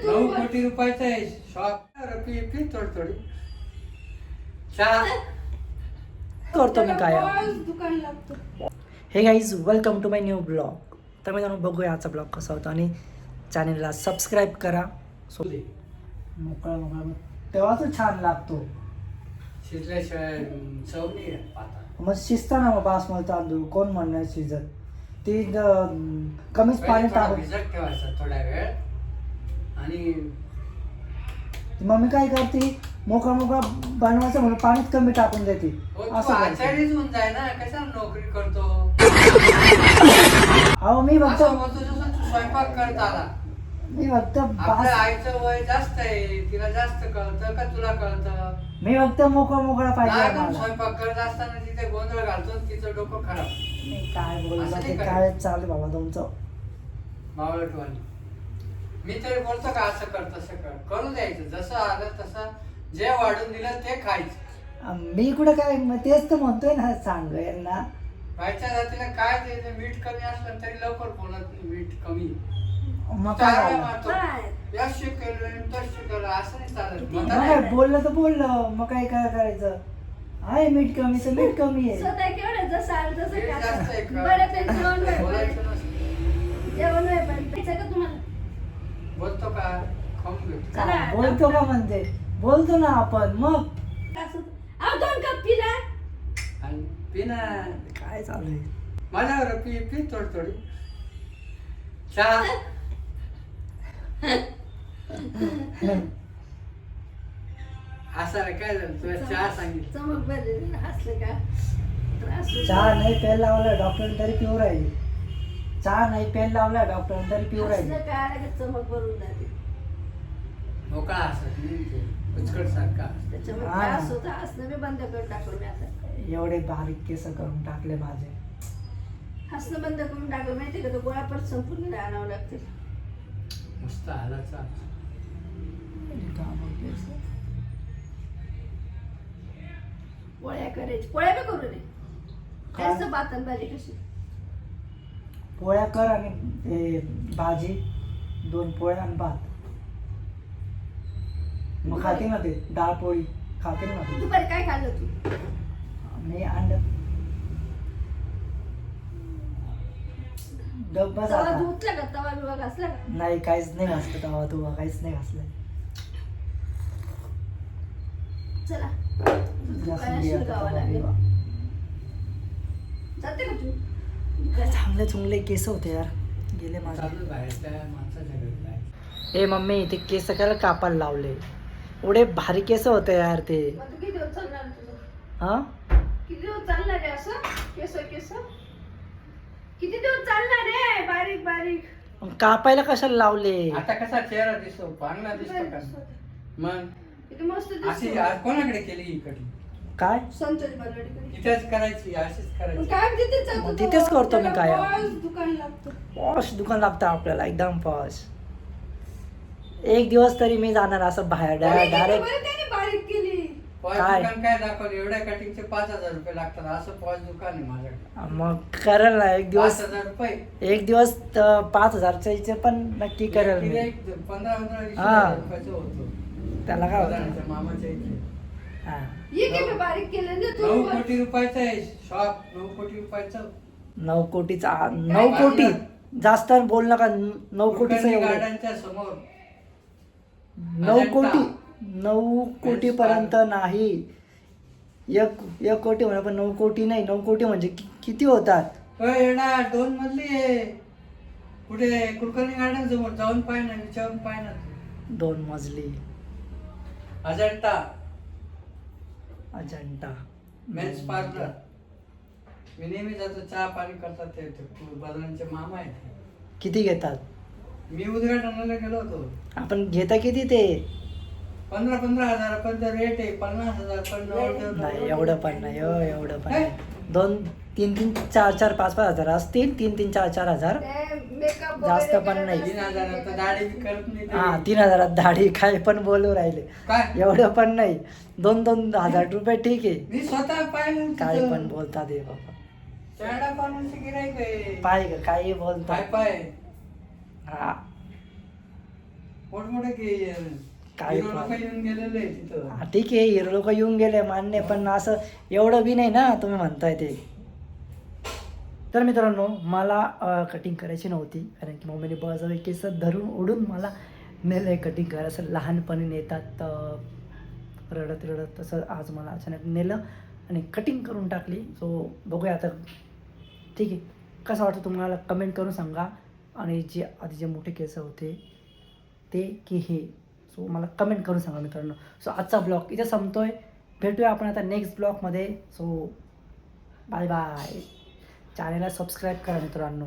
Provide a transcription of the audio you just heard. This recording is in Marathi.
कोटी रुपयाचं आहे शॉप पी थोडी चहा करतो मी काय. दुकान लागतं. Hey guys welcome to my new blog. तर मी जाणून बघूया आजचा ब्लॉग कसा होता आणि चॅनलला सबस्क्राईब करा. सो मोकळा मोकळा तेव्हाच छान लागतो. शिजल्याशिवाय चव नाही पाहता. मग शिजताना मग बासमती तांदूळ कोण म्हणणार शिजत ती कमीच पाणी टाकून भिजत ठेवायचा थोडा वेळ आणि मम्मी काय करते मोकळा मोकळा बनवायचं म्हणून पाणीच कमी टाकून देते. असं करते. आचारीच होऊन जाय ना कशाला नोकरी करतो. अहो मी फक्त असं म्हणतो जसं तू स्वयंपाक करत आला. मी फक्त आपल्या आईचं वय जास्त आहे तिला जास्त कळतं का तुला कळतं. मी फक्त मोकळा मोकळा पाहिजे लागून मला. स्वयंपाक करत असताना तिथे गोंधळ घालतो आणि तिचं डोकं खराब. मी काय बोलतो असं ते नाही काय चालू बाबा तुमचं. मावळटवाणी मी तरी बोलतो का असं कर तसं कर करू द्यायचं जसं आलं तसं जे वाढून दिलं ते खायचं. मी कुठं काय मग तेच तर म्हणतोय ना सांग यांना. बायच्या जातीला काय ते मीठ कमी असलं तरी लवकर बोलत नाही मीठ कमी. मग काय चारा झालं? मारतो. यश केलं तश केलं असं नाही चालत. मग म्हातारं काय आहे. बोललं तर बोललं मग काय काय करायचं. आहे मीठ कमी तर मीठ कमी आहे. स्वतः केवढं जसं आलं तसं मीठ खा. जास्त आहे का? बरं ते जेवण होय, बोलायचं बरं. नसतं. जेवण होय, पण खायचं का तुम्हाला? बोलतो का खाऊन घेतो. चला, काय बोलतो का म्हणते बोलतो ना आपण मग असं. अहो, 2 कप पिला. आणि पिना काय चालू आहे. माझ्यावर पी थोडी चहा असं रे काय झालं तुला चहा सांगितलं. चमक भरलेली ना, असलं का त्रास होतो. चहा नाही पेन लावला डॉक्टर तरी पिऊ राहील. चहा नाही पेन लावला डॉक्टर तरी पिऊ राहील. असलं का लगेच चमक भरून जाते. मोकळा असत नाही ते उचकट सारखा. त्याच्यामुळे हा. त्रास होता. असलं मी बंद करून टाकलं मी आता. एवढे बारीक केस करून टाकले माझे. हसणं बंद करून टाकलं माहिती का, तो गोळा परत संपूर्ण आणावं लागतील. मस्त आलाचा पोळ्या करायची. पोळ्या बी करू दे. काय? जास्त भात भाजी कशी. पोळ्या कर आणि हे भाजी 2 पोळ्या आणि भात. मग खाते ना ते डाळ पोळी खाते ना ते. दुपारी काय खाल्लं तू? मी अंड डब्बा तवा जाता धुतला का? तवा बिवा घासला का? नाही काहीच नाही घासलं तेव्हा तू काहीच नाही घासलं. चला जास्त दुकानात नाही आता शिरगावं तवा लागेल. बिवा. जाते का तू? चांगले चांगले केस होते यार गेले माझे. चालू बाहेरच्या माणसाच्या घरी जायचं. ए मम्मी ते केस काय कापायला लावले. एवढे भारी केस होते यार ते. मग तू किती दिवस चालणार आहे तुझं? हा किती दिवस चालणार आहे असं? केस केस किती दिवस चालणार आहे? बारीक बारीक. मग कापायला कशाला लावले. आता कसा चेहरा दिसतो चांगला दिसतो का मग किती मस्त अशी दिसतो. आज कोणाकडे केली ही कधी काय संतोष बालवाडीकडे. इथेच करायची अशीच मग करायची. काय तिथेच जातो मग तो? तिथेच करतो मी त्याला काय. बॉस दुकान लागतं. पॉश दुकान लागतं आपल्याला एकदम पॉश. एक दिवस तरी मी जाणार असं बाहेर अरे, डायरेक्ट. बरं त्याने बारीक केली. पॉज काय? दुकान काय दाखवलं एवढ्या कटिंगचे 5,000 रुपये लागतात असं पॉज दुकान आहे माझ्याकडे. मग करेल ना एक दिवस. 5,000 रुपये एक दिवस 5,000चे पण नक्की करेल मी. 15-20 हा. रुपयाचं होतं. त्याला काय होतं? बदाण्याच्या मामाच्या इथे हा. ये की मी बारीक केलं ना 9 तू. कोटी रुपयाचं आहे शॉप. 9 कोटी रुपयाचं 9 कोटीचा 9 कोटी जास्त बोल नका. 9 कोटीचं कुलकर्णी एवढं. गार्डनच्या समोर 9 अजंठा. कोटी 9 कोटी पर्यंत नाही. एक कोटी म्हणा पण 9 कोटी नाही. 9 कोटी म्हणजे किती होतात. येणार 2 मजली आहे कुठे कुलकर्णी गार्डन समोर जाऊन पाय ना विचारून पाय ना. 2 मजली अजंठा अजंठा मेन्स पार्लर. मी नेहमी जातो चहा पाणी करतात ते बदलांचे मामा आहेत. किती घेतात. मी उद्घाटनाला गेलो होतो. आपण घेता किती ते. 15-15 हजार पण रेट आहे. 50,000 पण नाही एवढं पण नाही हो एवढं पण नाही. 2-3 4 5 हजार असतील. 3 4 हजार ते मेकअप जास्त वगैरे पण करत नाही. असतील. 3,000 तर दाढी बी करत नाही ते. हा 3,000 दाढी काय पण बोलू राहिले. काय एवढं पण नाही. 2-2 हजार रुपये ठीक आहे. मी स्वतः पाहिलं काय तिथं. पण बोलता दे बाबा. चेहरा पाहूनचे गिऱ्हाईक आहे. पाय ग काही बोलता. पाय हा मोठमोठे काय लोक पण. येऊन गेलेले आहे तिथं. हा, ठीक आहे हिरो लोक येऊन गेले मान्य, पण असं एवढं बी नाही ना तुम्ही म्हणताय ते. तर मित्रांनो मला कटिंग करायची नव्हती, कारण की मम्मीने बळजबरी केस धरून ओढून मला नेलं आहे कटिंग करायला. असं लहानपणी नेतात रडत रडत, तसं आज मला अचानक नेलं आणि कटिंग करून टाकली. सो बघूया आता. ठीक आहे, कसं वाटतं तुम्हाला कमेंट करून सांगा. आणि जे आधी जे मोठे केस होते ते की हे, सो मला कमेंट करून सांगा मित्रांनो. सो आजचा ब्लॉग इथे संपतोय. भेटूया आपण आता नेक्स्ट ब्लॉगमध्ये. So bye bye. चॅनलला सबस्क्राईब करा मित्रांनो.